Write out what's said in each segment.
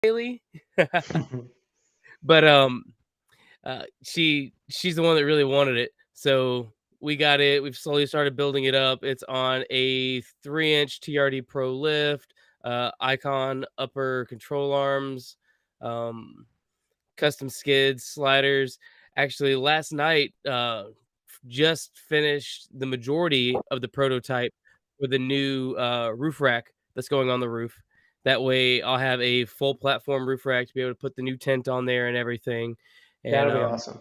Haley. But she's the one that really wanted it, so we got it. We've slowly started building it up. It's on a 3-inch TRD Pro lift, Icon upper control arms, um, custom skids, sliders. Actually, last night, just finished the majority of the prototype with the new roof rack that's going on the roof. That way, I'll have a full platform roof rack to be able to put the new tent on there and everything. And That'll be awesome.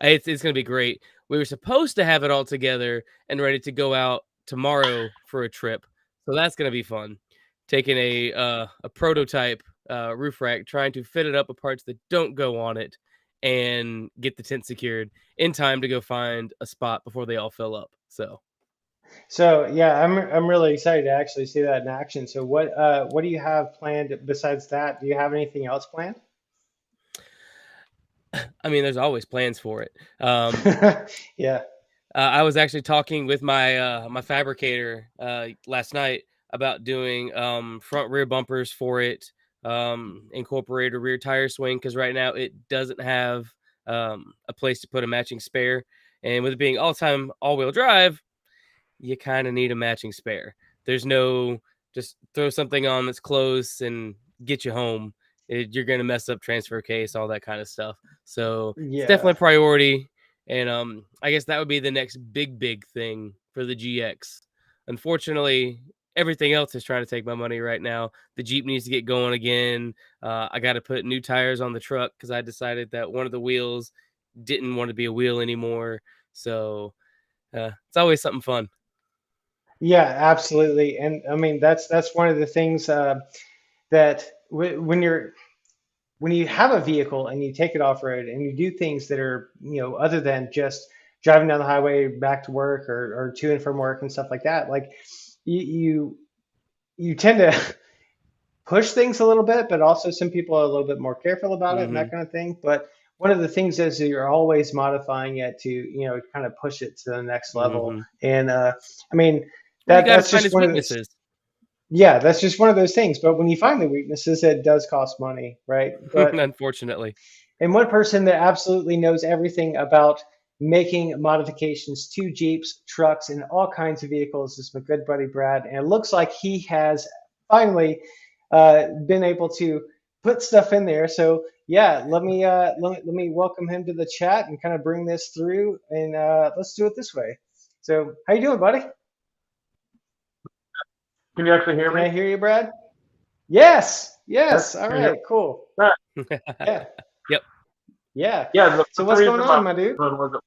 it's going to be great. We were supposed to have it all together and ready to go out tomorrow for a trip, so that's going to be fun. Taking a prototype roof rack, trying to fit it up with parts that don't go on it, and get the tent secured in time to go find a spot before they all fill up. So yeah, I'm really excited to actually see that in action. So what do you have planned besides that? Do you have anything else planned? I mean, there's always plans for it. Yeah. I was actually talking with my my fabricator last night about doing front rear bumpers for it, incorporate a rear tire swing, because right now it doesn't have a place to put a matching spare, and with it being all-time all-wheel drive, you kind of need a matching spare. There's no just throw something on that's close and get you home. You're going to mess up transfer case, all that kind of stuff. So it's Yeah. definitely a priority. And I guess that would be the next big thing for the GX. Unfortunately, everything else is trying to take my money right now. The Jeep needs to get going again. I got to put new tires on the truck because I decided that one of the wheels didn't want to be a wheel anymore. So it's always something fun. Yeah, absolutely. And I mean that's one of the things that when you have a vehicle and you take it off road and you do things that are, other than just driving down the highway back to work or to and from work and stuff like that, like you you tend to push things a little bit, but also some people are a little bit more careful about it and that Hmm. kind of thing. But one of the things is that you're always modifying it to, kind of push it to the next level. Hmm. And I mean, Well, you got to that's find just his one of those. weaknesses. Yeah, that's just one of those things. But when you find the weaknesses, it does cost money, right? But Unfortunately. and one person that absolutely knows everything about making modifications to Jeeps, trucks, and all kinds of vehicles is my good buddy Brad. And it looks like he has finally been able to put stuff in there. So yeah, let me welcome him to the chat and kind of bring this through. And let's do it this way. So how you doing, buddy? Can you actually hear Can me? I hear you, Brad? Yes. Yes. Yes. All Can you hear right. Cool. me? Yeah. Yep. Yeah. Yeah. So The what's reason going my on, my dude? phone wasn't.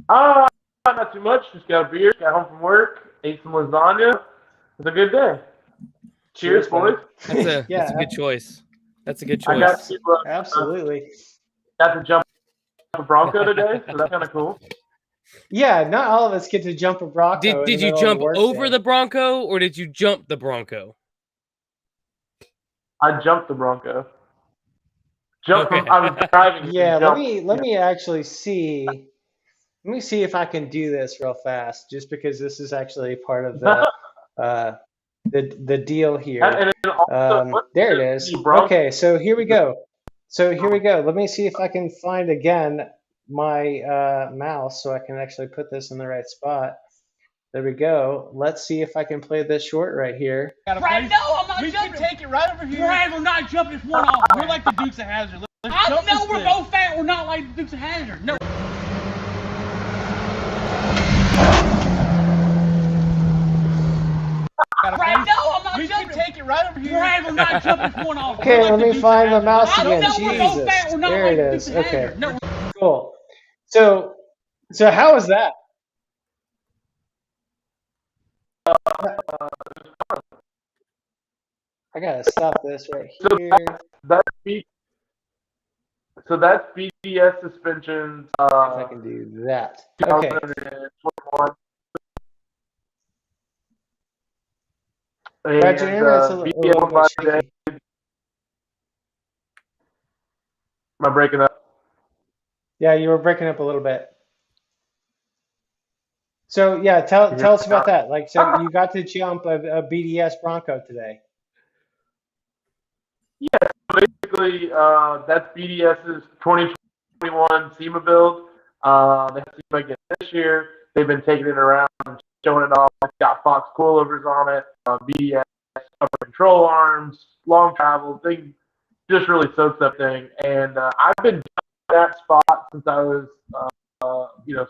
Ah, not too much. Just got a beer. Got home from work. Ate some lasagna. It was a good day. Cheers, buddy. boys. That's Yeah. a good choice. That's a good I got choice. to Absolutely. got to jump a Bronco today, so that's kind of cool. Yeah, not all of us get to jump a Bronco in Did the you middle of a jump work over day. the Bronco or did you jump the Bronco? I jumped the Bronco. Jumped Okay. from. I was driving and Yeah, let jumped. me actually see. Let me see if I can do this real fast, just because this is actually part of uh, the deal here. And then also, what There it is is. the Bronco? Okay, so here we go. Let me see if I can find again my mouse so I can actually put this in the right spot. There we go. Let's see if I can play this short right here. Brad, no, I'm not We jumping. can take it right over here. Brad, we're not jumping this one off. We're like the Dukes of Hazzard. Let's I jump know this we're thing. both fat. We're not like the Dukes of Hazzard. No. Brad, no, I'm not We jumping. can take it right over here. Brad, we're not jumping this one off. Okay, We're like let the me Dukes find of the Hazzard. mouse I again. know we're both Jesus. fat. We're not There like it the is. Dukes of Okay, Hazzard. No. cool. So how was that? I gotta stop this right So here. that's B. So that's BDS suspensions. If I can do that. Okay. 2021. Brad, your internet's a BDS little bit today. shaky. Am I breaking up? Yeah, you were breaking up a little bit. So yeah, tell us about that. Like, so you got to jump a BDS Bronco today. Basically, that's BDS's 2021 SEMA build. They have SEMA again this year. They've been taking it around and showing it off. It's got Fox coilovers on it, BDS upper control arms, long travel. Thing just really soaks that thing. And I've been in that spot since I was,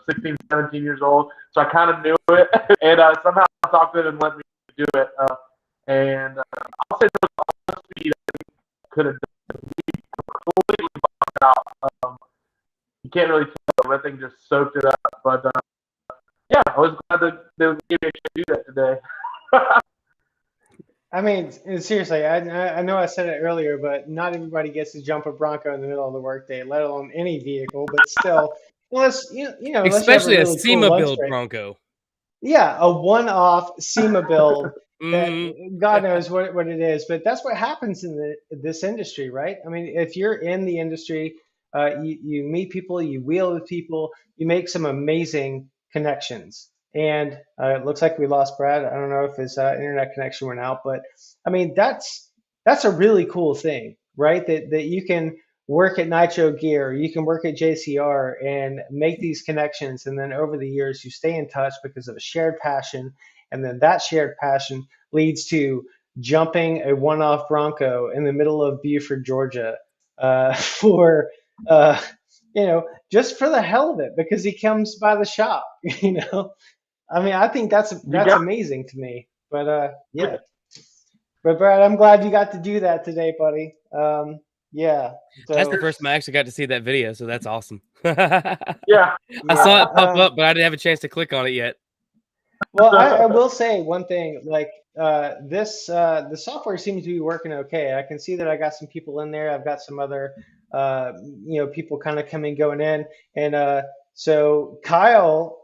16, 17 years old. So I kind of knew it, and somehow I talked it and let me do it. And I'll say the speed could have completely bombed out. You can't really tell. That thing just soaked it up. But yeah, I was glad that they gave me a chance to do that today. I mean, seriously, I know I said it earlier, but not everybody gets to jump a Bronco in the middle of the workday, let alone any vehicle. But still, unless unless you have a Especially a really cool SEMA lunch build break. Bronco. Yeah, a one-off SEMA build that Mhm. God knows what it is, but that's what happens in this industry, right? I mean, if you're in the industry, you meet people, you wheel with people, you make some amazing connections. And it looks like we lost Brad. I don't know if his internet connection went out, but I mean, that's a really cool thing, right? That you can work at Nitro Gear, you can work at JCR and make these connections. And then over the years, you stay in touch because of a shared passion. And then that shared passion leads to jumping a one-off Bronco in the middle of Beaufort, Georgia, for, uh, just for the hell of it, because he comes by the shop, I mean, I think that's You got amazing to me. But yeah. But Brad, I'm glad you got to do that today, buddy. Yeah. That's the So first time I actually got to see that video, so that's awesome. I yeah. saw yeah. it pop up, but I didn't have a chance to click on it yet. Well, I will say one thing. Like the software seems to be working okay. I can see that I got some people in there. I've got some other people kind of coming going in, and so Kyle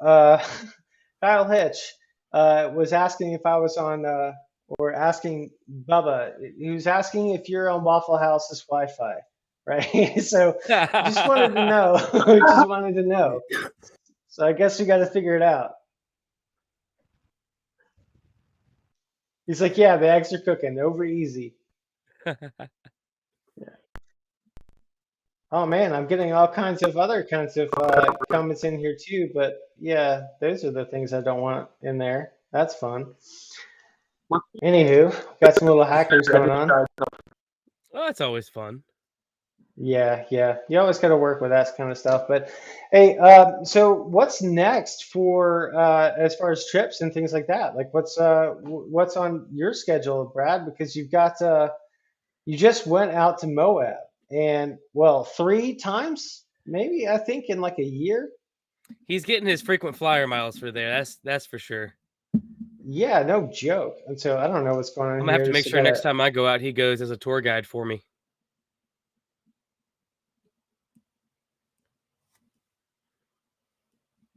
Kyle Hitch was asking if I was on or asking Bubba. He was asking if you're on Waffle House's Wi-Fi, right? So just wanted to know. Just wanted to know. So I guess we got to figure it out. He's like, yeah, the eggs are cooking over easy. Oh man, I'm getting all kinds of other kinds of comments in here too. But yeah, those are the things I don't want in there. That's fun. Anywho, got some little hackers going on. Oh, that's always fun. Yeah, yeah. You always got to work with that kind of stuff. But hey, so what's next for as far as trips and things like that? Like, what's on your schedule, Brad? Because you've got you just went out to Moab, and well, 3 times, maybe I think in like a year. He's getting his frequent flyer miles for there. That's for sure. Yeah, no joke. And so I don't know what's going I'm on gonna have here. to make Just sure next gotta. time I go out, he goes as a tour guide for me.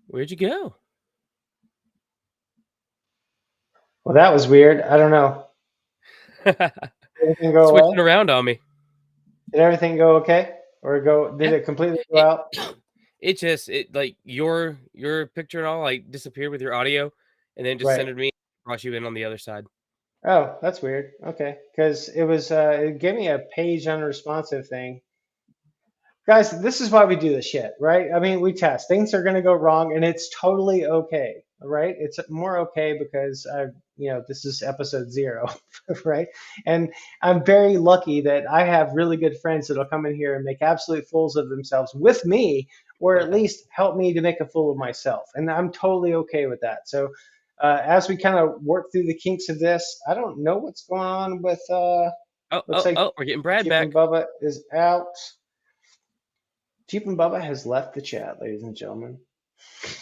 Where'd you go? Well, that was weird. I don't know. Did everything go Switching away? around on me. Did everything go okay? Or go? Did Yeah. it completely go It, out? it like your picture and all like disappeared with your audio, and then just Right. centered me, brought you in on the other side. Oh, that's weird. Okay, because it gave me a page unresponsive thing. Guys, this is why we do this shit, right? I mean, we test. Things are going to go wrong, and it's totally okay, right? It's more okay because this is episode 0, right? And I'm very lucky that I have really good friends that'll come in here and make absolute fools of themselves with me, or at least help me to make a fool of myself, and I'm totally okay with that. So, as we kind of work through the kinks of this, I don't know what's going on with. Looks like We're getting Brad Jeep and back. Bubba is out. Jeep and Bubba has left the chat, ladies and gentlemen.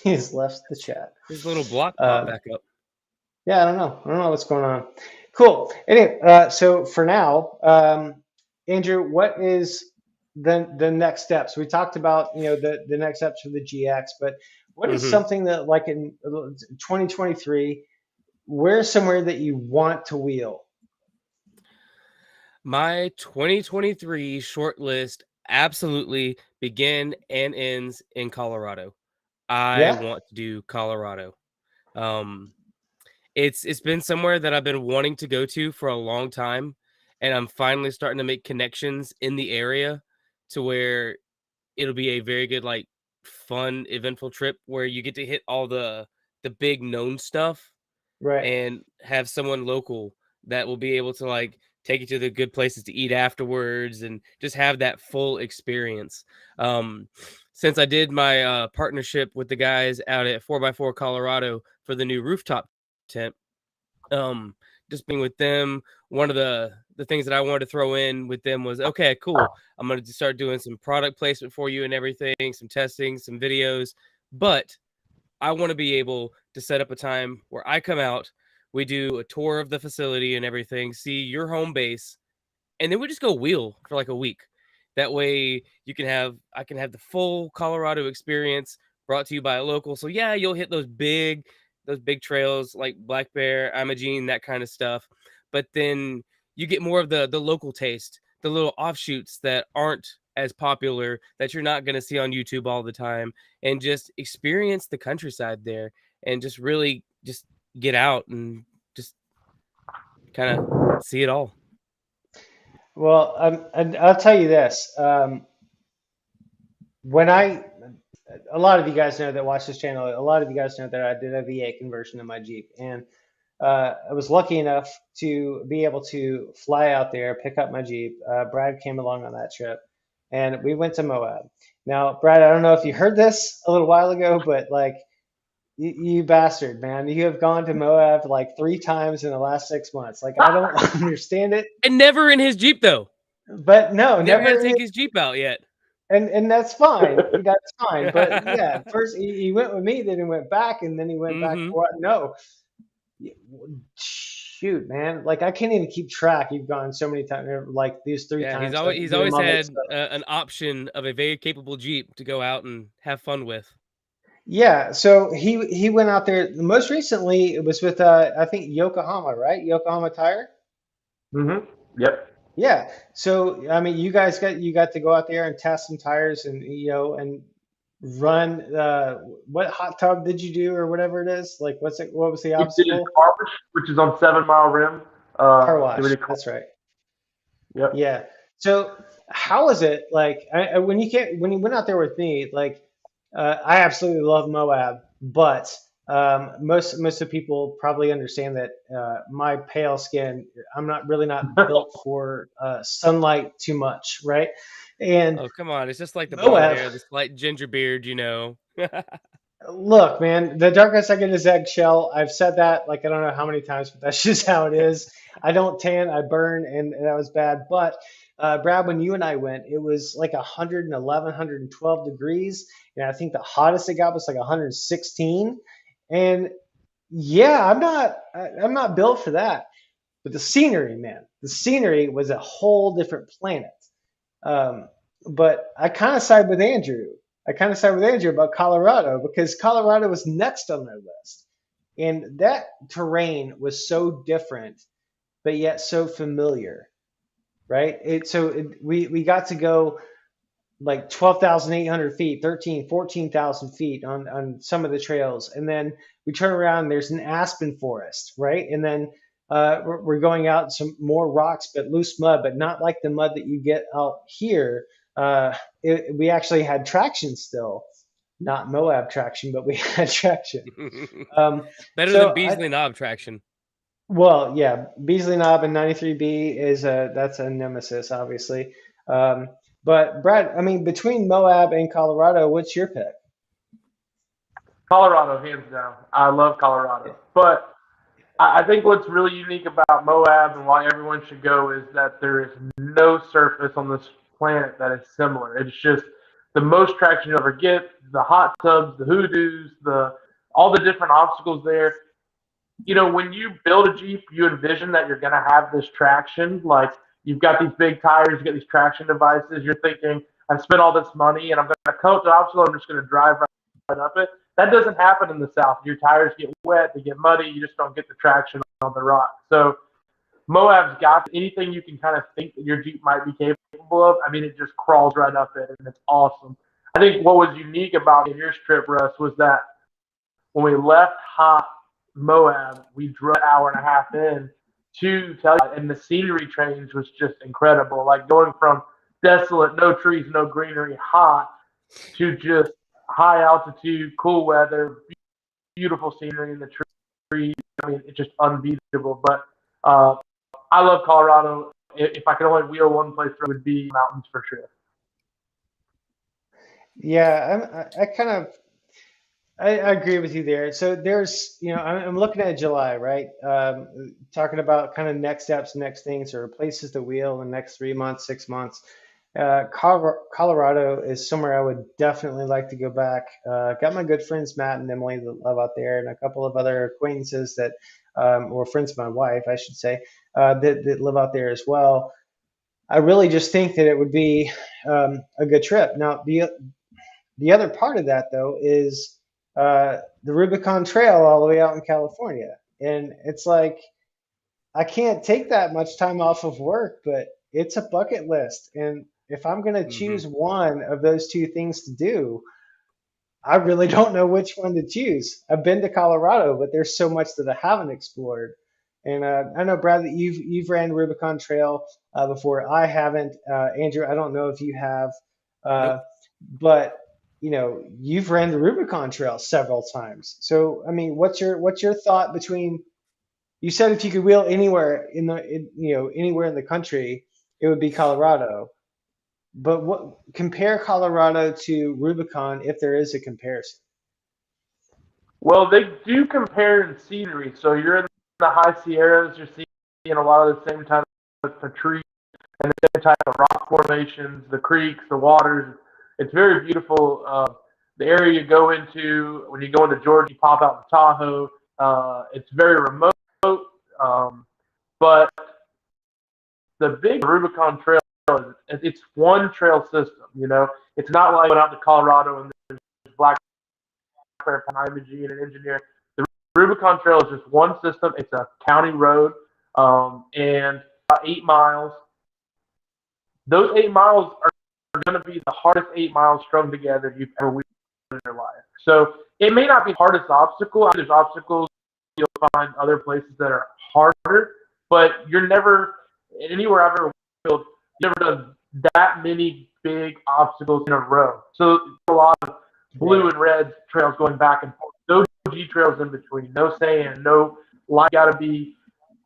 He has left the chat. His little block popped Uh, back up. yeah, I don't know. I don't know what's going on. Cool. Anyway, so for now, Andrew, what is the next steps? We talked about the next steps for the GX, but what is Mhm. something that like in 2023, where's somewhere that you want to wheel? My 2023 short list absolutely begin and ends in Colorado. I Yeah. want to do Colorado. It's been somewhere that I've been wanting to go to for a long time, and I'm finally starting to make connections in the area to where it'll be a very good, like, fun, eventful trip where you get to hit all the big known stuff Right. and have someone local that will be able to, like, take you to the good places to eat afterwards and just have that full experience. Um, since I did my partnership with the guys out at 4x4 Colorado for the new rooftop tent, um, just being with them, one of the things that I wanted to throw in with them was, okay, cool. I'm going to start doing some product placement for you and everything, some testing, some videos, but I want to be able to set up a time where I come out, we do a tour of the facility and everything, see your home base, and then we just go wheel for like a week. That way I can have the full Colorado experience brought to you by a local. So yeah, you'll hit those big trails like Black Bear, Imogene, that kind of stuff. But then you get more of the local taste, the little offshoots that aren't as popular that you're not going to see on YouTube all the time, and just experience the countryside there and just really just get out and just kind of see it all. Well, and I'll tell you this. When a lot of you guys know that watch this channel, a lot of you guys know that I did a V8 conversion in my Jeep. And I was lucky enough to be able to fly out there, pick up my Jeep. Brad came along on that trip, and we went to Moab. Now, Brad, I don't know if you heard this a little while ago, but like, you bastard, man. You have gone to Moab like 3 times in the last 6 months. Like, I don't understand it. And never in his Jeep though. But no, Never had never. to take his Jeep out yet. And that's fine. That's fine. But yeah, first he went with me, then he went back, and then he went back. Hmm. What? No, shoot, man. Like I can't even keep track. You've gone so many times, like these 3 Yeah, times. he's Get 'em always all had mixed up. an option of a very capable Jeep to go out and have fun with. Yeah, so he went out there. Most recently, it was with I think Yokohama, right? Yokohama Tire. Yep. Yeah. So I mean, you got to go out there and test some tires, and and run. What hot tub did you do, or whatever it is? Like, what was the We did obstacle? car wash, which is on 7 Mile Rim. Car So we wash. did That's right. yep. Yeah. So how is it like when you went out there with me? Like, I absolutely love Moab, but most of the people probably understand that my pale skin, I'm not built for sunlight too much, right? And Oh, come on. It's just like the blonde Moab, hair, the slight ginger beard, you know. look, man, the darkest I get is eggshell. I've said that like I don't know how many times, but that's just how it is. I don't tan, I burn, and that was bad. But Brad, when you and I went, it was like 111, 112 degrees, and I think the hottest it got was like 116. And yeah, I'm not built for that. But the scenery, man, the scenery was a whole different planet. Um, but I kind of side with Andrew. I kind of side with Andrew about Colorado because Colorado was next on their list. And that terrain was so different, but yet so familiar, right? We got to go like 12,800 feet, 13, 14,000 feet on some of the trails. And then we turn around, and there's an aspen forest, right? And then we're going out some more rocks, but loose mud, but not like the mud that you get out here. We actually had traction still, not Moab traction, but we had traction. Um, Better than so Beasley Knob traction. well, yeah, Beasley Knob and 93B that's a nemesis, obviously. But Brad, I mean, between Moab and Colorado, what's your pick? Colorado, hands down. I love Colorado. But I think what's really unique about Moab and why everyone should go is that there is no surface on this planet that is similar. It's just the most traction you'll ever get, the hot tubs, the hoodoos, all the different obstacles there. You know, when you build a Jeep, you envision that you're going to have this traction. Like, you've got these big tires, you got these traction devices. You're thinking, I've spent all this money and I'm going to come up to the obstacle, I'm just going to drive right up it. That doesn't happen in the South. Your tires get wet, they get muddy, you just don't get the traction on the rock. So Moab's got anything you can kind of think that your Jeep might be capable of. I mean, it just crawls right up it, and it's awesome. I think what was unique about your trip, Russ, was that when we left hot Moab, we drove an hour and a half in, to tell you. And the scenery change was just incredible. Like going from desolate, no trees, no greenery, hot, to just high altitude, cool weather, beautiful scenery in the trees. I mean, it's just unbeatable. But I love Colorado. If I could only wheel one place, it would be mountains for sure. Yeah, I agree with you there. So there's, I'm looking at July, right? Talking about kind of next steps, next things, or places to wheel in the next 3 months, 6 months. Colorado is somewhere I would definitely like to go back. Got my good friends Matt and Emily that live out there, and a couple of other acquaintances that, or friends of my wife, I should say, that live out there as well. I really just think that it would be a good trip. Now, the other part of that, though, is the Rubicon Trail all the way out in California. And it's like, I can't take that much time off of work, but it's a bucket list. And if I'm going to Hmm. choose one of those two things to do, I really don't know which one to choose. I've been to Colorado, but there's so much that I haven't explored. And I know, Brad, that you've ran Rubicon Trail before. I haven't. Andrew, I don't know if you have, uh, Nope. but you've ran the Rubicon Trail several times. So, I mean, what's your thought between? You said if you could wheel anywhere anywhere in the country, it would be Colorado. But compare Colorado to Rubicon if there is a comparison. Well, they do compare in scenery. So you're in the high Sierras, you're seeing a lot of the same type of trees and the same type of rock formations, the creeks, the waters. It's very beautiful. The area you go into, when you go into Georgia, you pop out in Tahoe. It's very remote, but the big Rubicon Trail is it's one trail system. It's not like going out to Colorado and there's Black Bear behind and an engineer. The Rubicon Trail is just one system. It's a county road, and about 8 miles. Those 8 miles are going to be the hardest 8 miles strung together you've ever wheeled in your life. So it may not be the hardest obstacle. There's obstacles you'll find other places that are harder, but you're never anywhere I've ever wheeled. You've never done that many big obstacles in a row. So a lot of blue Right. and red trails going back and forth. No G trails in between. No sand. No light. Got to be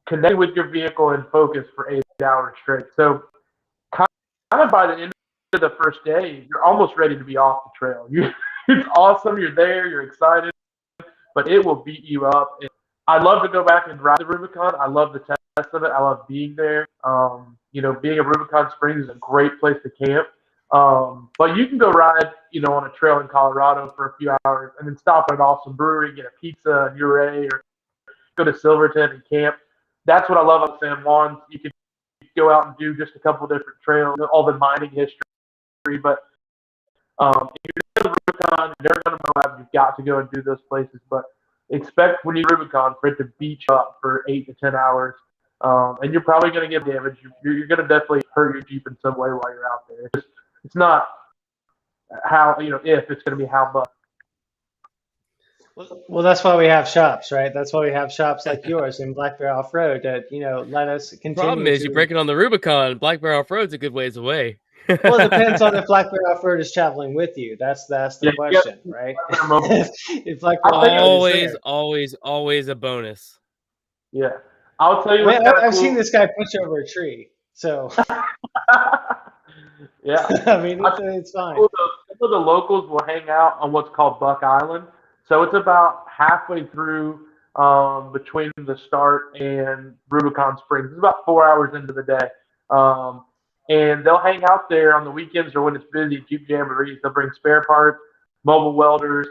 connected with your vehicle and focused for 8 hours straight. So kind of by the end of the first day, you're almost ready to be off the trail. It's awesome. You're there. You're excited, but it will beat you up. I'd love to go back and ride the Rubicon. I love the test of it. I love being there. Being at Rubicon Springs is a great place to camp. But you can go ride, on a trail in Colorado for a few hours and then stop at an awesome brewery, get a pizza and Ouray, or go to Silverton and camp. That's what I love about San Juan. You can go out and do just a couple different trails, all the mining history. But if you're going to Rubicon, you're never going to Moab, you've got to go and do those places. But expect when you Rubicon for it to beat you up for 8 to 10 hours. And you're probably going to get damage. You're going to definitely hurt your Jeep in some way while you're out there. It's not how, if it's going to be how much. Well, that's why we have shops, right? That's why we have shops like yours in Black Bear Off Road that let us Problem continue is, you to. break it on the Rubicon. Black Bear Off Road's a good ways away. Well, it depends on if Black Bear Off Road is traveling with you. That's the question, right? If Black Bear Off Road is there. Always a bonus. Yeah. I'll tell you I what's mean, kind of I've cool. seen this guy push over a tree, so Yeah. I mean, it's fine. Some of the locals will hang out on what's called Buck Island. So it's about halfway through between the start and Rubicon Springs. It's about 4 hours into the day. And they'll hang out there on the weekends or when it's busy, Jeep Jamborees. They'll bring spare parts, mobile welders,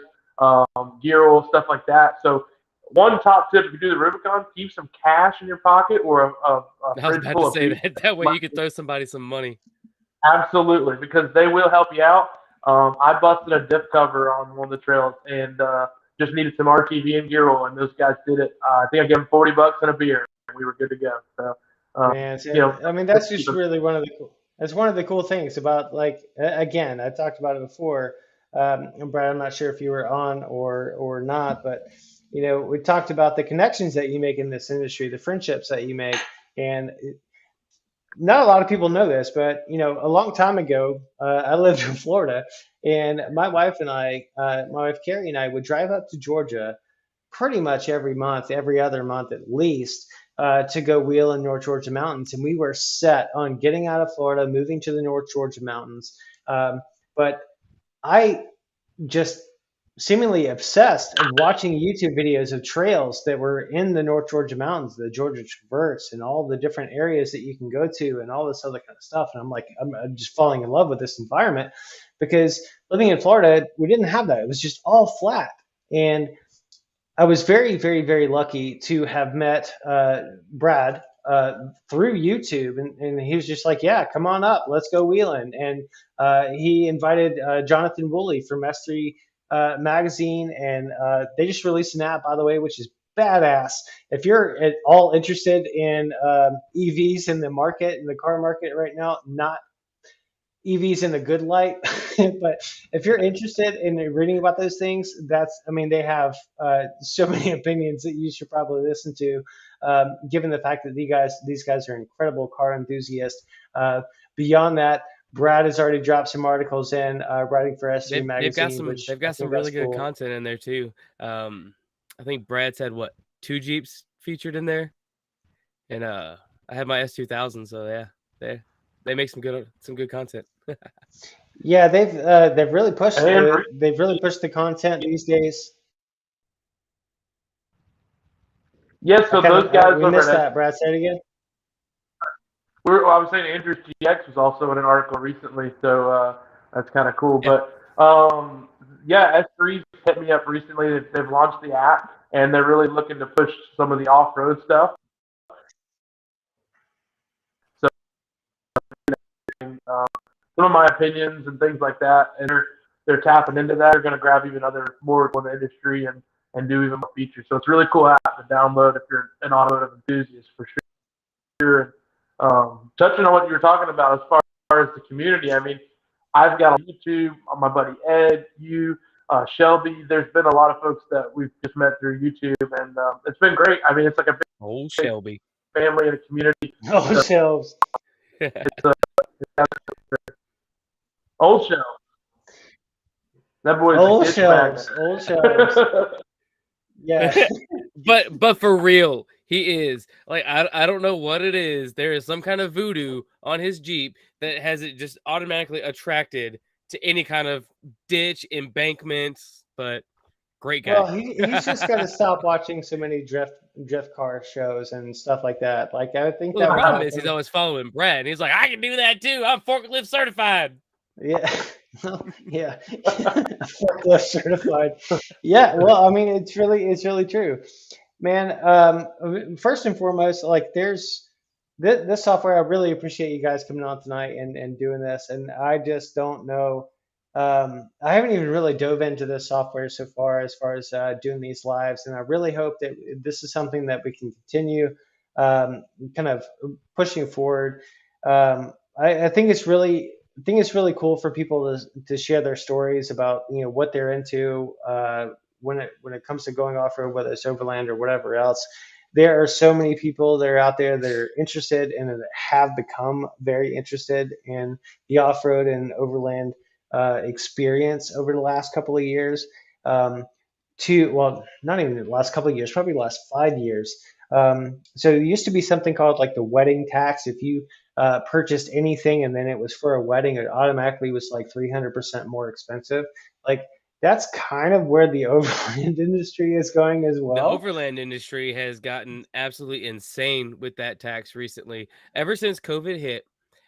gear oil, stuff like that. So one top tip, if you do the Rubicon, keep some cash in your pocket or a I was fridge about full to of say beer. that way you could throw somebody some money. Absolutely, because they will help you out. I busted a diff cover on one of the trails and just needed some RTV and gear oil, and those guys did it. I think I gave them $40 and a beer, and we were good to go. So, Man, I mean, that's just really that's one of the cool things about, like, again, I talked about it before. And Brad, I'm not sure if you were on or not, but we talked about the connections that you make in this industry, the friendships that you make, and not a lot of people know this, but a long time ago, I lived in Florida, and my wife Carrie and I would drive up to Georgia pretty much every month, every other month at least, to go wheel in North Georgia mountains. And we were set on getting out of Florida, moving to the North Georgia mountains. But I just seemingly obsessed of watching YouTube videos of trails that were in the North Georgia mountains, the Georgia Traverse, and all the different areas that you can go to, and all this other kind of stuff. And I'm like, I'm just falling in love with this environment because living in Florida, we didn't have that. It was just all flat. And I was very, very, very lucky to have met Brad through YouTube, and he was just like, "Yeah, come on up, let's go wheeling." And he invited Jonathan Woolley from S3 magazine, and they just released an app, by the way, which is badass. If you're at all interested in EVs in the market, in the car market right now, not EVs in a good light. But if you're interested in reading about those things, they have so many opinions that you should probably listen to, given the fact that these guys are incredible car enthusiasts. Beyond that, Brad has already dropped some articles in writing for S3 magazine, which they've got some really good content in there too. I think Brad said 2 Jeeps featured in there, and I have my S2000, so yeah, they make some good content. Yeah, they've really pushed the content these days. Yes, so those guys we over missed at that. Brad, say it again. I was saying Andrew's GX was also in an article recently, so that's kind of cool. Yeah. But yeah, S3's hit me up recently. They've launched the app, and they're really looking to push some of the off-road stuff. So some of my opinions and things like that, and they're tapping into that. They're going to grab even other more in the industry and do even more features. So it's a really cool app to download if you're an automotive enthusiast for sure. Touching on what you were talking about as far as the community, I mean, I've got on YouTube, my buddy Ed, Shelby. There's been a lot of folks that we've just met through YouTube, and it's been great. I mean, it's like a big Shelby family and a community. Shelves. Old Shelby. That boy's Old Shelves. Old Shelves. Yeah. But for real, he is like, I don't know what it is. There is some kind of voodoo on his Jeep that has it just automatically attracted to any kind of ditch, embankments. But great guy. Well, he's just got to stop watching so many drift car shows and stuff like that. Like, I think the problem is he's always following Brad, and he's like, I can do that too. I'm forklift certified. Yeah. Yeah. Forklift certified. Yeah. Well, I mean, it's really true, man. First and foremost, like, there's this software. I really appreciate you guys coming on tonight and doing this. And I just don't know. I haven't even really dove into this software so far as doing these lives, and I really hope that this is something that we can continue kind of pushing forward. I think it's really cool for people to share their stories about what they're into when it comes to going off road, whether it's overland or whatever else. There are so many people that are out there that are interested and that have become very interested in the off road and overland experience over the last couple of years. Not even the last couple of years, probably the last 5 years. So there used to be something called like the wedding tax. If you purchased anything and then it was for a wedding, it automatically was like 300% more expensive. Like, that's kind of where the overland industry is going as well. The overland industry has gotten absolutely insane with that tax recently. Ever since COVID hit,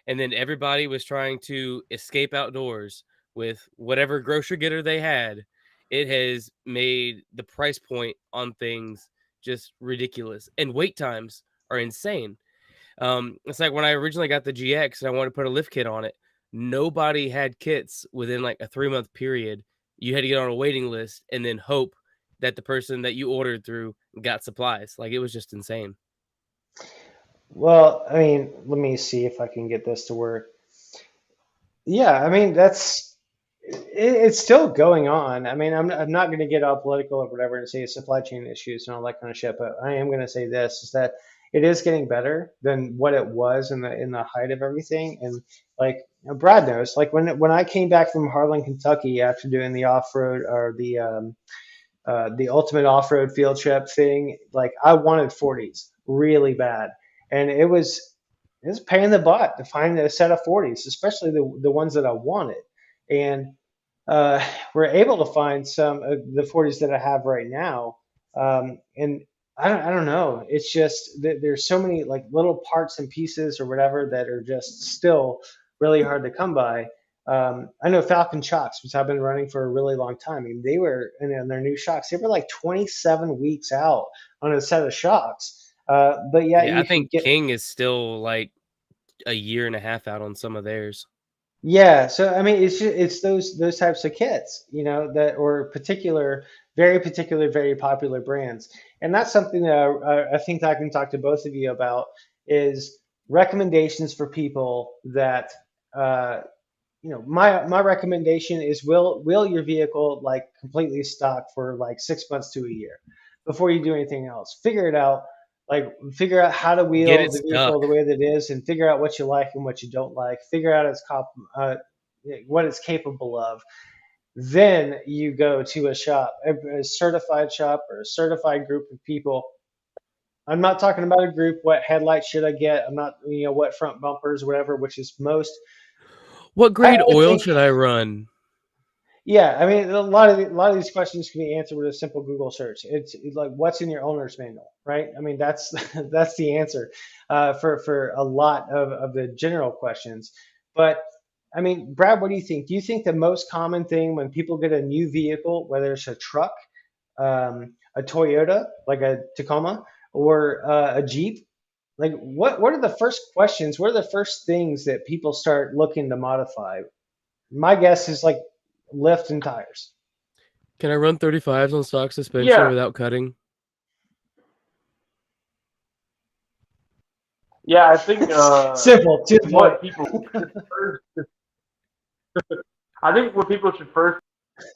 and then everybody was trying to escape outdoors with whatever grocery getter they had, it has made the price point on things just ridiculous. And wait times are insane. It's like when I originally got the GX and I wanted to put a lift kit on it, nobody had kits within like a 3-month period. You had to get on a waiting list and then hope that the person that you ordered through got supplies. Like, it was just insane. Well, I mean, let me see if I can get this to work. Yeah, I mean, it's still going on. I mean, I'm not going to get all political or whatever and say supply chain issues and all that kind of shit, but I am going to say this is that it is getting better than what it was in the height of everything. And like Brad knows, like when I came back from Harlan, Kentucky after doing the off road or the ultimate off road field trip thing, like I wanted 40s really bad, and it was a pain in the butt to find a set of 40s, especially the ones that I wanted. And we're able to find some of the 40s that I have right now. And I don't know. It's just there's so many like little parts and pieces or whatever that are just still really hard to come by. I know Falcon shocks, which I've been running for a really long time. I mean, they were in their new shocks. They were like 27 weeks out on a set of shocks. But yeah, Yeah, I you can think get. King is still like a year and a half out on some of theirs. Yeah, so I mean, it's those types of kits, you know, that or particular, very popular brands, and that's something that I think that I can talk to both of you about is recommendations for people that uh, you know, my recommendation is will your vehicle like completely stock for like 6 months to a year before you do anything else. Figure it out, like figure out how to Get wheel it the vehicle the stuck. way that it is, and figure out what you like and what you don't like. Figure out what it's capable of. Then you go to a shop, a certified shop or a certified group of people. I'm not talking about a group. What headlights should I get? I'm not, you know, what front bumpers, whatever, which is most. What I grade oil think should I run? Yeah, I mean, a lot of these questions can be answered with a simple Google search. It's like, what's in your owner's manual, right? I mean, that's that's the answer for a lot of the general questions. But I mean, Brad, what do you think? Do you think the most common thing when people get a new vehicle, whether it's a truck, a Toyota, like a Tacoma, or a Jeep, like what are the first questions? What are the first things that people start looking to modify? My guess is like lift and tires. Can I run 35s on stock suspension Yeah, without cutting? yeah. I think Simple, to the point. what people should first, I think what people should first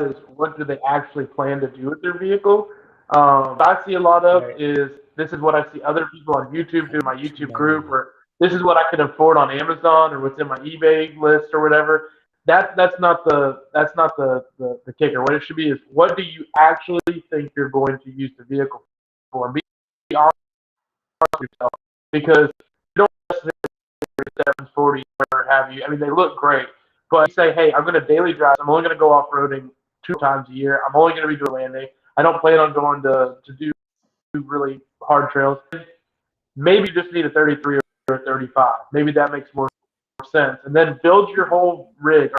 is what do they actually plan to do with their vehicle. What I see a lot of Right. is this is what I see other people on YouTube do, my YouTube My group, man. or this is what I can afford on Amazon or what's in my eBay list or whatever. That's not the kicker. What it should be is what do you actually think you're going to use the vehicle for? And be honest with yourself because you don't necessarily 740 or have you. I mean, they look great, but you say, hey, I'm going to daily drive. I'm only going to go off roading 2 times a year. I'm only going to be doing landing. I don't plan on going to do really hard trails. Maybe you just need a 33 or a 35. Maybe that makes more sense. And then build your whole rig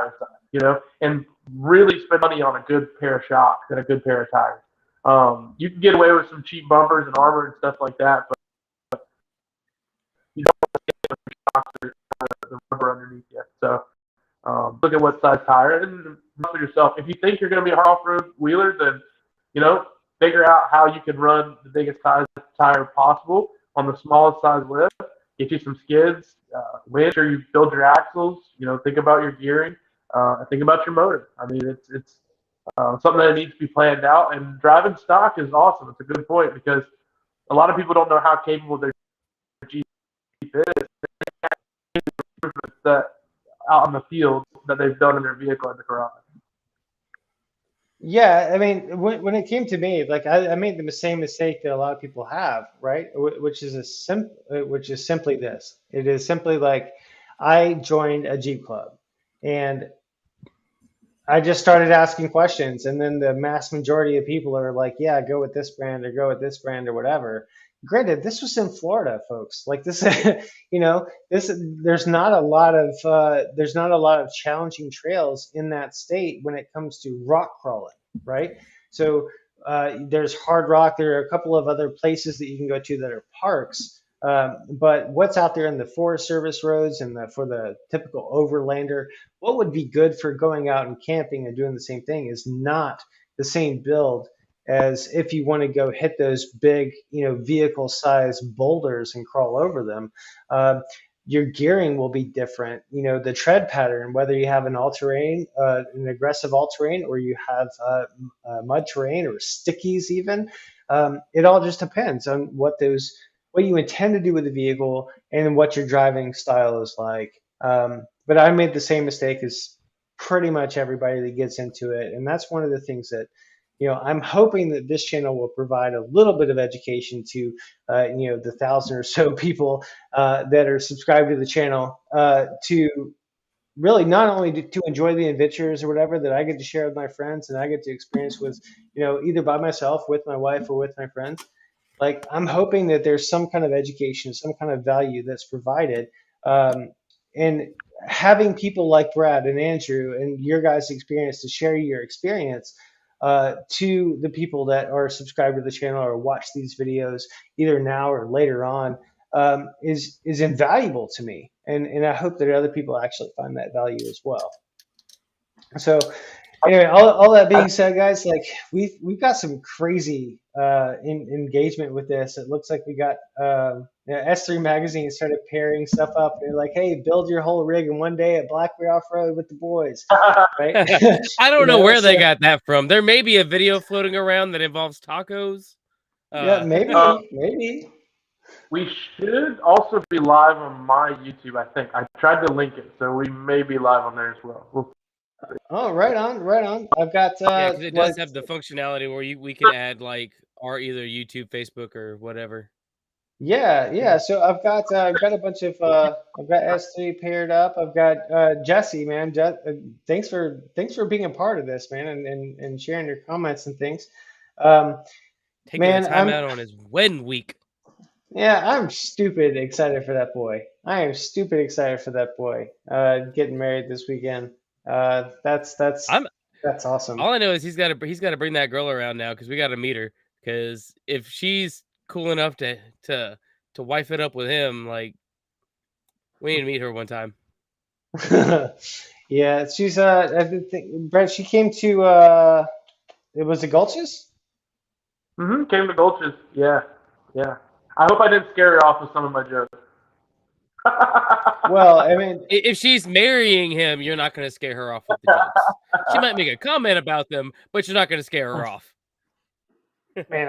and really spend money on a good pair of shocks and a good pair of tires. You can get away with some cheap bumpers and armor and stuff like that, but you don't want the rubber underneath you. So look at what size tire and for yourself. If you think you're going to be a off-road wheeler, then figure out how you can run the biggest size tire possible on the smallest size lift. Get you some skids. Make sure you build your axles. Think about your gearing. Think about your motor. I mean, it's something that needs to be planned out. And driving stock is awesome. It's a good point because a lot of people don't know how capable their Jeep is. That out in the field that they've done in their vehicle in the garage. Yeah, I mean, when it came to me, like I made the same mistake that a lot of people have, right? Which is simply this. It is simply like I joined a Jeep club, and I just started asking questions, and then the mass majority of people are like, "Yeah, go with this brand or go with this brand or whatever." Granted, this was in Florida, folks. Like this, this there's not a lot of challenging trails in that state when it comes to rock crawling, right? So there's hard rock. There are a couple of other places that you can go to that are parks. But what's out there in the Forest Service roads and for the typical overlander, what would be good for going out and camping and doing the same thing is not the same build as if you want to go hit those big, vehicle size boulders and crawl over them. your gearing will be different. The tread pattern, whether you have an all-terrain, an aggressive all-terrain, or you have mud terrain or stickies even. It all just depends on what you intend to do with the vehicle and what your driving style is like. But I made the same mistake as pretty much everybody that gets into it, and that's one of the things that I'm hoping that this channel will provide a little bit of education to the 1,000 or so people that are subscribed to the channel, to really not only to enjoy the adventures or whatever that I get to share with my friends and I get to experience with, either by myself, with my wife, or with my friends. Like, I'm hoping that there's some kind of education, some kind of value that's provided. And having people like Brad and Andrew and your guys' experience to share your experience to the people that are subscribed to the channel or watch these videos either now or later on, is invaluable to me. And I hope that other people actually find that value as well. So anyway, all that being said, guys, like we've got some crazy engagement with this. It looks like we got S3 Magazine started pairing stuff up. They're like, hey, build your whole rig in one day at Blackberry Off Road with the boys, right? I don't know where they got that from. There may be a video floating around that involves tacos. Yeah, maybe. We should also be live on my YouTube, I think. I tried to link it, so we may be live on there as well. Oh, right on. I've got yeah, because it does have the functionality where we can add like our either YouTube, Facebook, or whatever. Yeah. So I've got a bunch of I've got S3 paired up. I've got Jesse, man. Thanks for being a part of this, man, and sharing your comments and things. Taking the time out on his wedding week. Yeah, I'm stupid excited for that boy. I am stupid excited for that boy getting married this weekend. That's awesome. All I know is he's got to bring that girl around now because we got to meet her. Because if she's cool enough to wife it up with him, like we need to meet her one time. Yeah, she's Brett. She came to it was the Gulches. Came to Gulches. Yeah. I hope I didn't scare her off with some of my jokes. Well, I mean, if she's marrying him, you're not going to scare her off with the jokes. She might make a comment about them, but you're not going to scare her off. Man,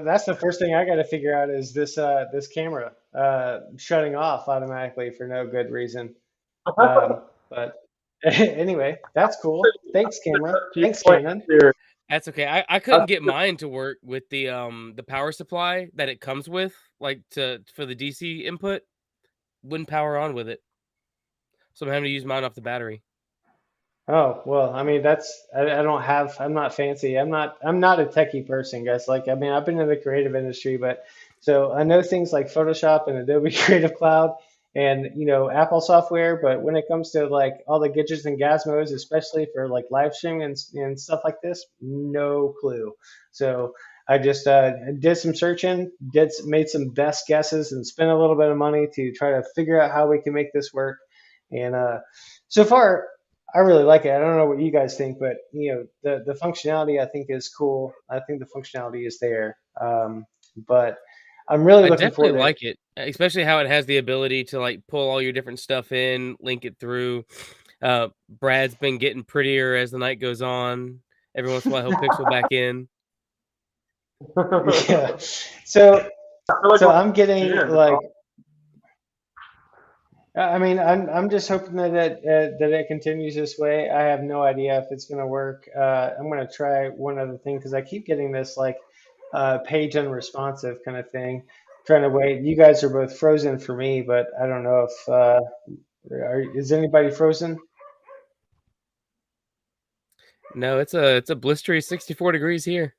that's the first thing I gotta figure out is this camera shutting off automatically for no good reason. But anyway, that's cool. Thanks, camera. Thanks, Canon. That's okay. I couldn't get mine to work with the power supply that it comes with, like for the DC input. Wouldn't power on with it, so I'm having to use mine off the battery. Oh, well, I mean, I'm not fancy. I'm not a techie person, guys. Like, I mean, I've been in the creative industry, but so I know things like Photoshop and Adobe Creative Cloud and, Apple software. But when it comes to like all the gadgets and gizmos, especially for like live streaming and stuff like this, no clue. So I just did some searching, made some best guesses and spent a little bit of money to try to figure out how we can make this work. And so far, I really like it. I don't know what you guys think, but the functionality I think is cool. I think the functionality is there. But I'm really looking forward to it. I definitely like it, especially how it has the ability to like pull all your different stuff in, link it through. Brad's been getting prettier as the night goes on. Every once in a while he'll pixel back in. Yeah. So I'm getting like. I mean, I'm just hoping that it continues this way. I have no idea if it's going to work. I'm going to try one other thing because I keep getting this like page unresponsive kind of thing. Trying to wait. You guys are both frozen for me, but I don't know if is anybody frozen? No, it's a blistery 64 degrees here.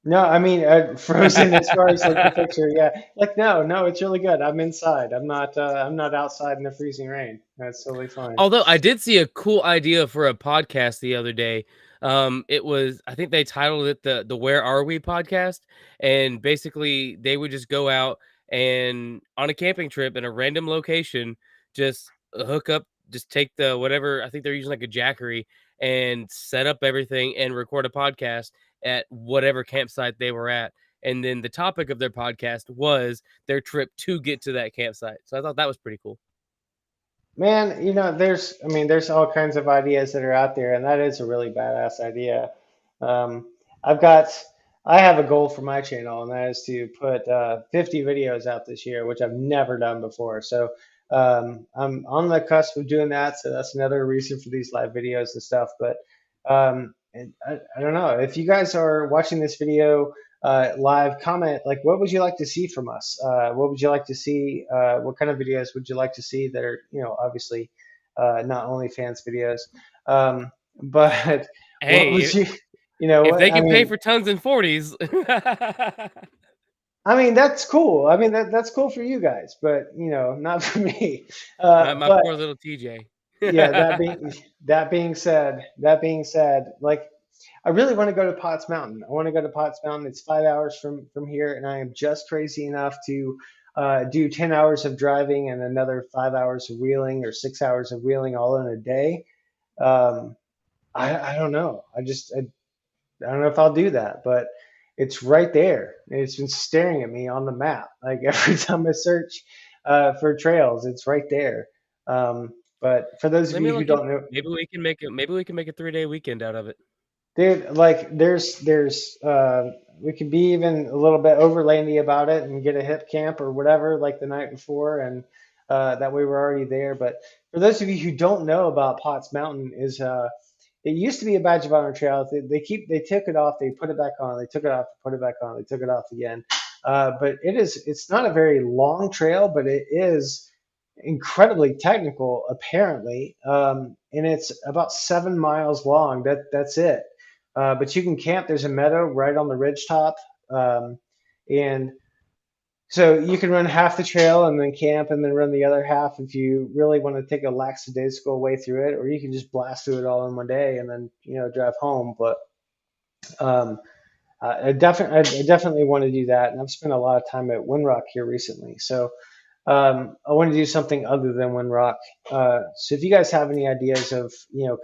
No, I mean frozen as far as like the picture. Yeah, like no, it's really good. I'm inside. I'm not outside in the freezing rain. That's totally fine. Although I did see a cool idea for a podcast the other day. It was, I think they titled it the Where Are We podcast, and basically they would just go out and on a camping trip in a random location, just hook up, just take the whatever, I think they're using like a Jackery, and set up everything and record a podcast at whatever campsite they were at. And then the topic of their podcast was their trip to get to that campsite. So I thought that was pretty cool. Man, there's all kinds of ideas that are out there, and that is a really badass idea. Um, I've got, I have a goal for my channel, and that is to put 50 videos out this year, which I've never done before. So I'm on the cusp of doing that. So that's another reason for these live videos and stuff. But and I don't know if you guys are watching this video live, comment like what would you like to see from us? What would you like to see? What kind of videos would you like to see that are, obviously not OnlyFans videos? But what Hey, would you, if what they I can pay mean? for tons and 40s. I mean, that's cool. I mean, that's cool for you guys, but not for me. My But poor little TJ. yeah, that being said, like I really want to go to Potts Mountain. I want to go to Potts Mountain. It's 5 hours from here, and I am just crazy enough to do 10 hours of driving and another 5 hours of wheeling or 6 hours of wheeling all in a day. Um, I don't know. I don't know if I'll do that, but it's right there. It's been staring at me on the map. Like every time I search for trails, it's right there. But for those of Let me you who look into don't know, it. Maybe we can make a 3-day weekend out of it. dude, like we could be even a little bit overlandy about it and get a hip camp or whatever like the night before, and that way we're already there. But for those of you who don't know about Potts Mountain, is it used to be a badge of honor trail. They took it off, they put it back on, they took it off, put it back on, they took it off again. But it's not a very long trail, but it is incredibly technical apparently, and it's about 7 miles long. That's it. But you can camp. There's a meadow right on the ridge top, and so you can run half the trail and then camp and then run the other half if you really want to take a lackadaisical way through it, or you can just blast through it all in one day and then drive home. But um, I definitely want to do that, and I've spent a lot of time at Windrock here recently, so I want to do something other than Windrock. So if you guys have any ideas of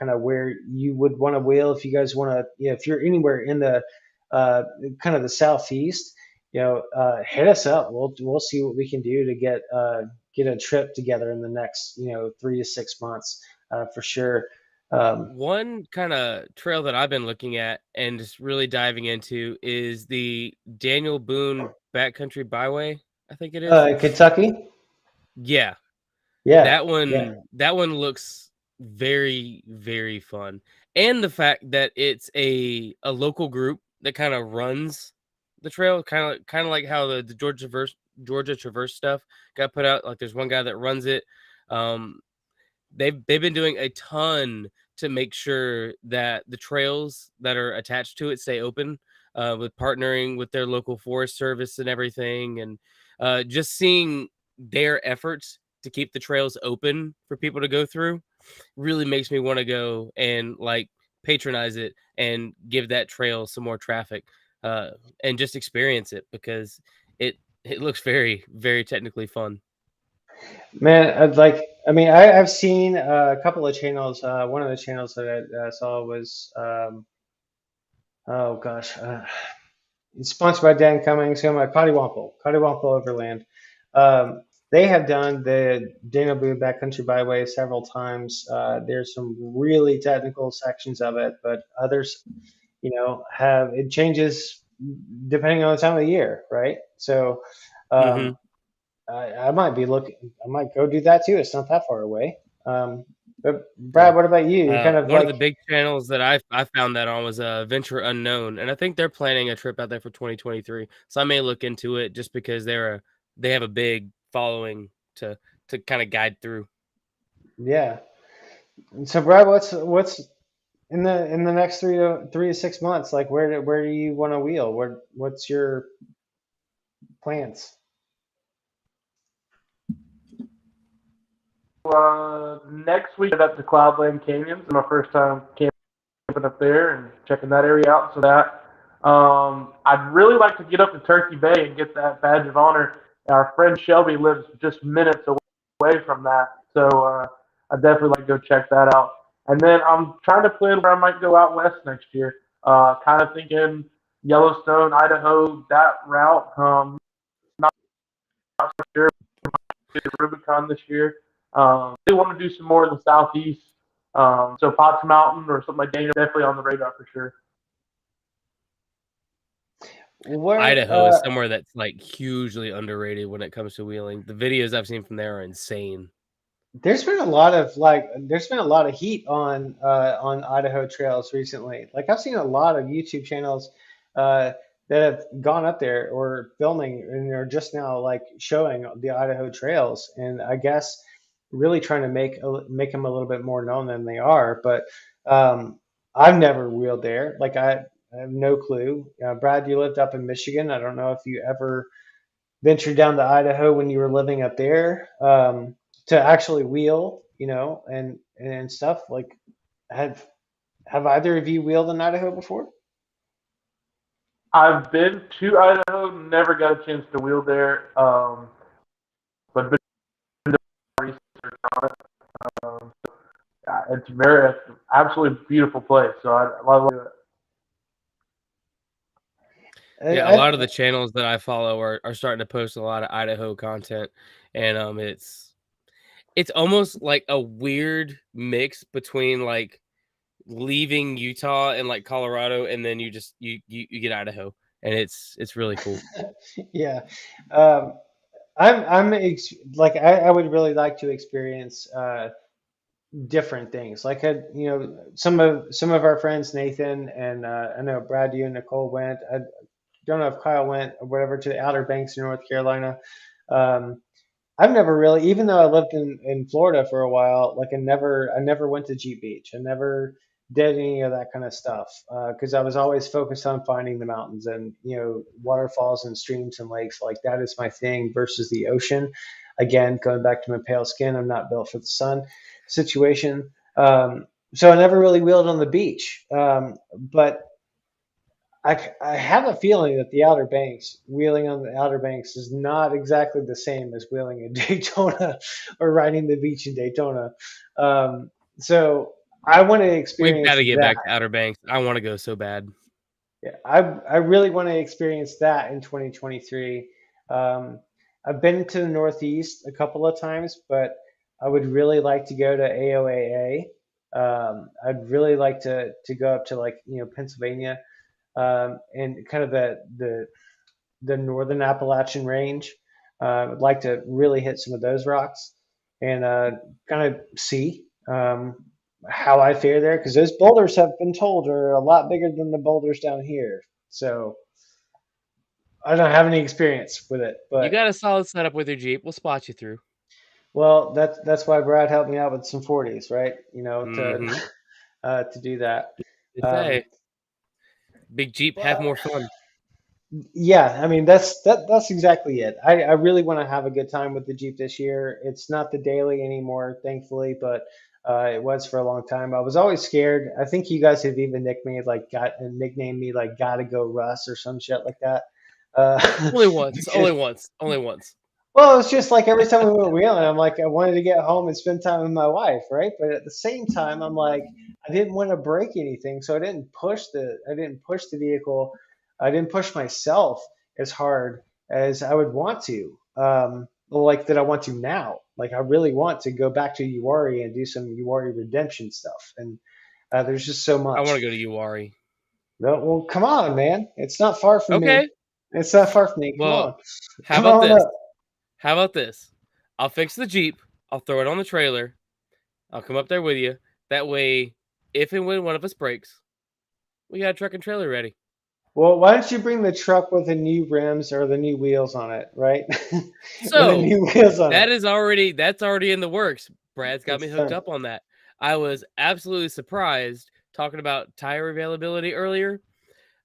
kind of where you would want to wheel, if you guys want to, if you're anywhere in the uh, kind of the southeast, hit us up. We'll see what we can do to get a trip together in the next 3 to 6 months for sure. Um, One kind of trail that I've been looking at and just really diving into is the Daniel Boone Backcountry Byway, I think it is. Kentucky, Yeah, yeah, that yeah. one looks very, very fun. And the fact that it's a local group that kind of runs the trail, kind of like how the Georgia Traverse stuff got put out. Like there's one guy that runs it. Um, they've been doing a ton to make sure that the trails that are attached to it stay open, with partnering with their local forest service and everything, and just seeing their efforts to keep the trails open for people to go through really makes me want to go and like patronize it and give that trail some more traffic, uh, and just experience it because it looks very, very technically fun. Man, I've seen a couple of channels. One of the channels that I saw was, oh gosh, it's sponsored by Dan Cummings, who Cottywomple Overland. Um, they have done the Daniel Boone Backcountry Byway several times. There's some really technical sections of it, but others, have it changes depending on the time of the year, right? So, Hmm. um, I might be looking. I might go do that too. It's not that far away. But Yeah. Brad, what about you? You kind of One of like, the big channels that I found that on was Venture Unknown, and I think they're planning a trip out there for 2023. So I may look into it just because they have a big following to kind of guide through. yeah. So Brad, what's in the next 3 to 6 months? Like, where do you want to wheel? What's your plans? Next week, at the Cloudland Canyons. It's my first time camping up there and checking that area out. So that I'd really like to get up to Turkey Bay and get that badge of honor. Our friend Shelby lives just minutes away from that, so I'd definitely like to go check that out. And then I'm trying to plan where I might go out west next year. Kind of thinking Yellowstone, Idaho, that route. Not sure. Rubicon this year. They want to do some more in the southeast. So Potts Mountain or something like Dana definitely on the radar for sure. Where Idaho is somewhere that's like hugely underrated when it comes to wheeling. The videos I've seen from there are insane. there's been a lot of heat on Idaho trails recently. Like I've seen a lot of YouTube channels uh, that have gone up there or filming and they're just now like showing the Idaho trails, and I guess really trying to make them a little bit more known than they are. But um, I've never wheeled there. Like I have no clue. Brad, you lived up in Michigan. I don't know if you ever ventured down to Idaho when you were living up there, to actually wheel, and stuff. Like, have have either of you wheeled in Idaho before? I've been to Idaho, never got a chance to wheel there, but been to research on it. So, yeah, it's an absolutely beautiful place. So I love it. Yeah, a lot of the channels that I follow are starting to post a lot of Idaho content, and it's almost like a weird mix between like leaving Utah and like Colorado, and then you get Idaho, and it's really cool. Yeah, um, I would really like to experience different things. Like some of our friends, Nathan and I know Brad, you and Nicole went. I don't know if Kyle went or whatever to the Outer Banks in North Carolina. Um, I've never really, even though I lived in Florida for a while, like I never went to Jeep Beach. I never did any of that kind of stuff because I was always focused on finding the mountains and waterfalls and streams and lakes. Like that is my thing versus the ocean. Again, going back to my pale skin, I'm not built for the sun situation. So I never really wheeled on the beach. But I have a feeling that the Outer Banks, wheeling on the Outer Banks, is not exactly the same as wheeling in Daytona or riding the beach in Daytona. So I want to We've got experience to get that. back to Outer Banks. I want to go so bad. Yeah, I really want to experience that in 2023. Um, I've been to the Northeast a couple of times, but I would really like to go to AOAA. I'd really like to go up to Pennsylvania, and kind of the northern Appalachian range. I'd like to really hit some of those rocks and kind of see how I fare there because those boulders have been told are a lot bigger than the boulders down here. So I don't have any experience with it, You but got a solid setup with your Jeep. We'll spot you through. well, that's why Brad helped me out with some 40s, right? Mm-hmm. To do that. It's Um, a big Jeep. Have but more fun. Yeah, I mean that's exactly it. I really want to have a good time with the Jeep this year. It's not the daily anymore, thankfully, but it was for a long time. I was always scared. I think you guys have even nicknamed me like "Gotta Go Russ" or some shit like that. Only once. Because Only once. Only once. well, it's just like every time we went wheeling, I'm like, I wanted to get home and spend time with my wife, right? But at the same time, I'm like, I didn't want to break anything, so I didn't push the vehicle, I didn't push myself as hard as I would want to, like that I want to now. Like I really want to go back to Uwari and do some Uwari redemption stuff, and there's just so I want to much. go to Uwari. No, well, come on, man, it's not far from me. Okay. It's not far from me. Come Well, on, how come about on this? up. How about this? I'll fix the Jeep. I'll throw it on the trailer. I'll come up there with you. That way, if and when one of us breaks, we got a truck and trailer ready. Well, why don't you bring the truck with the new rims or the new wheels on it, right? With the So new wheels on it. that's already in the works. Brad's got me It's hooked done. up on that. I was absolutely surprised talking about tire availability earlier.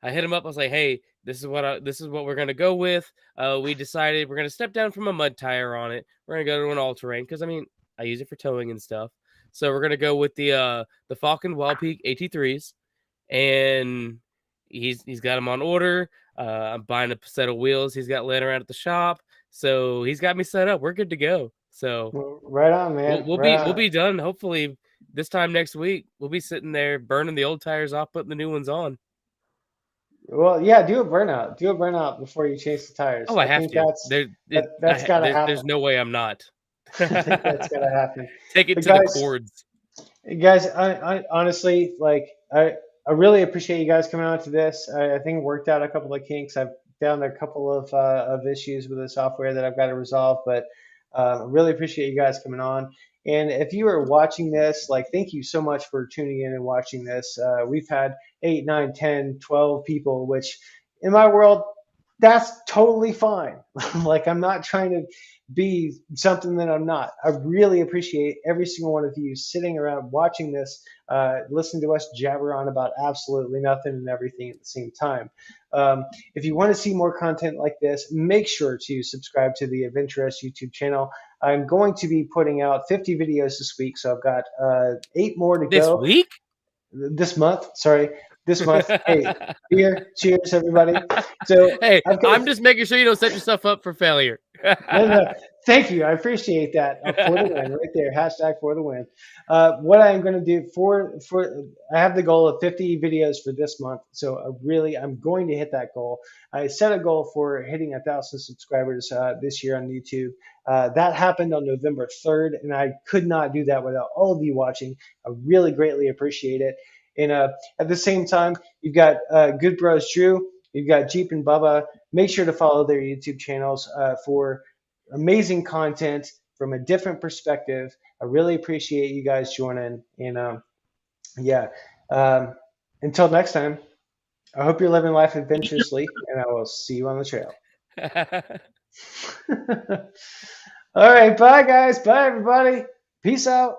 I hit him up. I was like, "Hey, this is what we're gonna go with. We decided we're gonna step down from a mud tire on it. We're gonna go to an all terrain because I mean I use it for towing and stuff. So we're gonna go with the Falcon Wild Peak AT3s, and he's got them on order. I'm buying a set of wheels he's got laying around at the shop, so he's got me set up. We're good to go. So Well, right on, man. Right we'll on. be done hopefully this time next week. We'll be sitting there burning the old tires off, putting the new ones on. Well, yeah, do a burnout. Do a burnout before you change the tires. Oh, I I have think to. There, that's got to there's happen. no way I'm not. I think that's gonna happen. Take it But to the guys, chords. guys, I honestly like I really appreciate you guys coming on to this. I think it worked out a couple of kinks. I've found a couple of issues with the software that I've got to resolve, but really appreciate you guys coming on. And if you are watching this, like, thank you so much for tuning in and watching this. We've had 8, 9, 10, 12 people, which in my world, that's totally fine. Like, I'm not trying to be something that I'm not. I really appreciate every single one of you sitting around watching this, listening to us jabber on about absolutely nothing and everything at the same time. If you want to see more content like this, make sure to subscribe to the Adventurous YouTube channel. I'm going to be putting out 50 videos this week, so I've got 8 more to This go. week? This month, sorry, this month. Hey, here, cheers, everybody. So Hey, I've got I'm just making sure you don't set yourself up for failure. no. Thank you. I appreciate that. For the win, right there. Hashtag for the win. What I'm going to do I have the goal of 50 videos for this month. So I'm going to hit that goal. I set a goal for hitting 1,000 subscribers this year on YouTube. That happened on November 3rd, and I could not do that without all of you watching. I really greatly appreciate it. And at the same time, you've got Good Bros Drew, you've got Jeep and Bubba. Make sure to follow their YouTube channels for amazing content from a different perspective. I really appreciate you guys joining. And yeah, until next time, I hope you're living life adventurously, and I will see you on the trail. All right, bye, guys. Bye, everybody. Peace out.